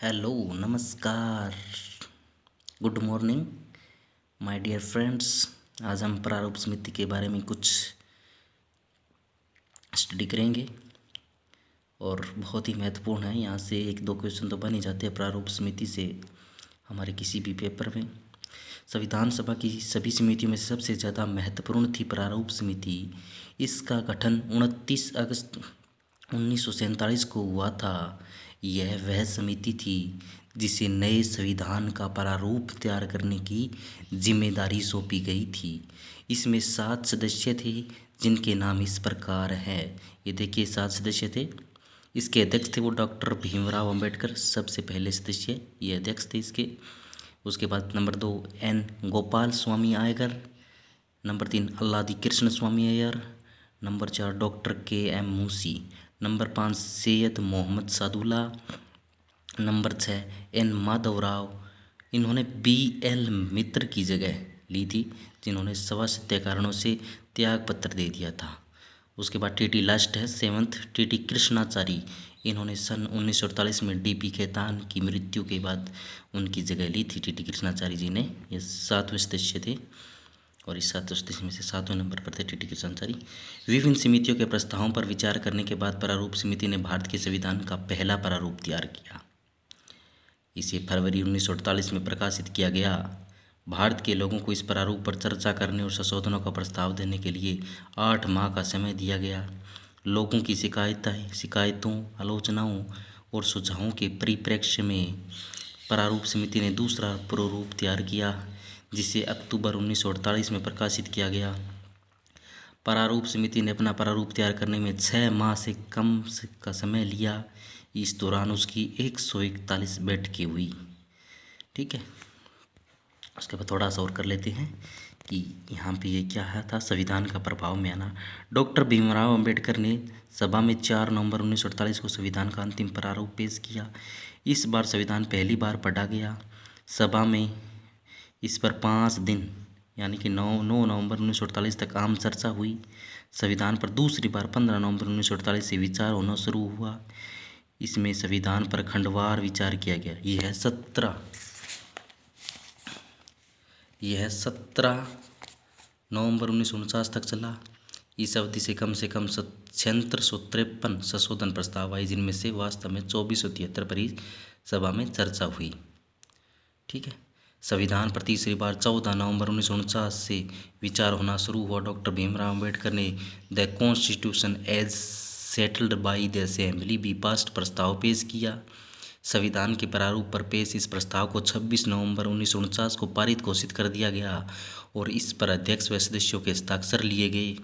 Hello, नमस्कार, good morning my dear friends. आज हम प्रारूप समिति के बारे में कुछ स्टडी करेंगे और बहुत ही महत्वपूर्ण है। यहाँ से एक दो क्वेश्चन तो बन ही जाते हैं प्रारूप समिति से हमारे किसी भी पेपर में। संविधान सभा की सभी समितियों में सबसे ज़्यादा महत्वपूर्ण थी प्रारूप समिति। इसका गठन 29 अगस्त 1947 को हुआ था। यह वह समिति थी जिसे नए संविधान का प्रारूप तैयार करने की जिम्मेदारी सौंपी गई थी। इसमें 7 सदस्य थे जिनके नाम इस प्रकार हैं। ये देखिए 7 सदस्य थे। इसके अध्यक्ष थे वो डॉक्टर भीमराव अंबेडकर, सबसे पहले सदस्य ये अध्यक्ष थे इसके। उसके बाद number 2 N Gopal Swami Ayyar, number 3 Alladi Krishna Swami Ayyar, number 4 doctor K M. Munshi, number 5 Syed Mohammad Saadulla, number 6 N Madhavrao. इन्होंने बी.एल. मित्र की जगह ली थी, जिन्होंने स्वास्थ्य कारणों से त्याग पत्र दे दिया था। उसके बाद टी.टी. लास्ट है 7th टी.टी. कृष्णाचारी। इन्होंने सन 1948 में डी.पी. खेतान की मृत्यु के बाद उनकी जगह ली थी टी.टी. कृष्णाचारी जी ने। ये 7वें सदस्य थे और इस 7 सदस्य में से 7वें नंबर पर थे टी.टी. कृष्णाचारी। विभिन्न समितियों के प्रस्तावों पर विचार करने के बाद प्रारूप समिति ने भारत के संविधान का पहला प्रारूप तैयार किया। इसे फरवरी 1948 में प्रकाशित किया गया। भारत के लोगों को इस प्रारूप पर चर्चा करने और संशोधनों का प्रस्ताव देने के लिए 8 माह का समय दिया गया। लोगों की शिकायतों, आलोचनाओं और सुझावों के परिप्रेक्ष्य में प्रारूप समिति ने दूसरा प्रारूप तैयार किया, जिसे अक्टूबर 1948 में प्रकाशित किया गया। प्रारूप समिति ने अपना प्रारूप तैयार करने में 6 माह से कम का समय लिया। इस दौरान उसकी 141 बैठकें हुई। ठीक है, उसके बाद थोड़ा सा और कर लेते हैं कि यहाँ पे ये क्या है था संविधान का प्रभाव में आना। डॉक्टर भीमराव अंबेडकर ने सभा में 4 नवंबर 1948 को संविधान का अंतिम प्रारूप पेश किया। इस बार संविधान पहली बार पढ़ा गया। सभा में इस पर 5 दिन यानी कि 9 नवंबर 1948 तक आम चर्चा हुई। संविधान पर दूसरी बार 15 नवंबर 1948 से विचार होना शुरू हुआ। इसमें संविधान पर खंडवार विचार किया गया। यह 17 नवंबर 1949 तक चला। इस अवधि से कम 653 संशोधन प्रस्ताव आए, जिनमें से वास्तव में 2473 पर ही सभा में चर्चा हुई। ठीक है, संविधान पर तीसरी बार 14 नवंबर 1949 से विचार होना शुरू हुआ। डॉक्टर भीमराव अंबेडकर ने the constitution as settled by the assembly be passed प्रस्ताव पेश किया। संविधान के प्रारूप पर पेश इस प्रस्ताव को 26 नवंबर 1949 को पारित घोषित कर दिया गया और इस पर अध्यक्ष व सदस्यों के हस्ताक्षर लिए गए।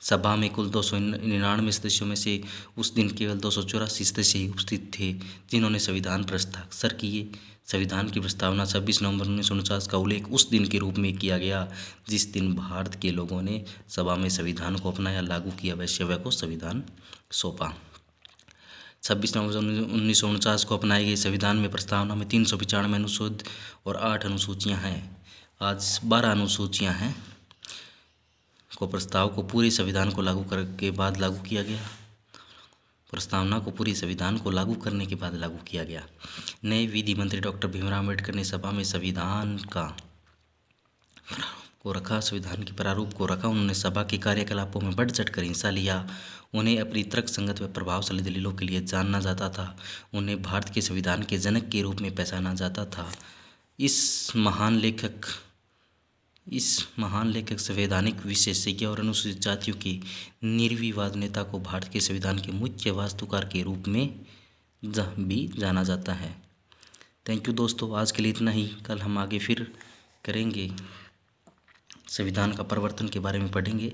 सभा में कुल 299 सदस्यों में से उस दिन केवल 284 सदस्य ही उपस्थित थे, जिन्होंने संविधान पर हस्ताक्षर किए। संविधान की प्रस्तावना 26 नवंबर 1949 का उल्लेख उस दिन के रूप में किया गया जिस दिन भारत के लोगों ने सभा में संविधान को अपनाया, लागू किया व सेवा को संविधान सौंपा। 26 नवंबर 1949 को अपनाए गए संविधान में प्रस्तावना में 395 अनुच्छेद और 8 अनुसूचियाँ हैं। आज 12 अनुसूचियाँ हैं को प्रस्ताव को पूरे संविधान को लागू करके बाद लागू किया गया। प्रस्तावना को पूरे संविधान को लागू करने के बाद लागू किया गया। नए विधि मंत्री डॉक्टर भीमराव अम्बेडकर ने सभा में संविधान के प्रारूप को रखा। उन्होंने सभा के कार्यकलापों में बढ़ चढ़ कर हिस्सा लिया। उन्हें अपनी तर्कसंगत व प्रभावशाली दलीलों के लिए जाना जाता था। उन्हें भारत के संविधान के जनक के रूप में पहचाना जाता था। इस महान लेखक संवैधानिक विशेषज्ञ और अनुसूचित जातियों के निर्विवाद नेता को भारत के संविधान के मुख्य वास्तुकार के रूप में भी जाना जाता है। थैंक यू दोस्तों, आज के लिए इतना ही। कल हम आगे फिर करेंगे, संविधान का परिवर्तन के बारे में पढ़ेंगे।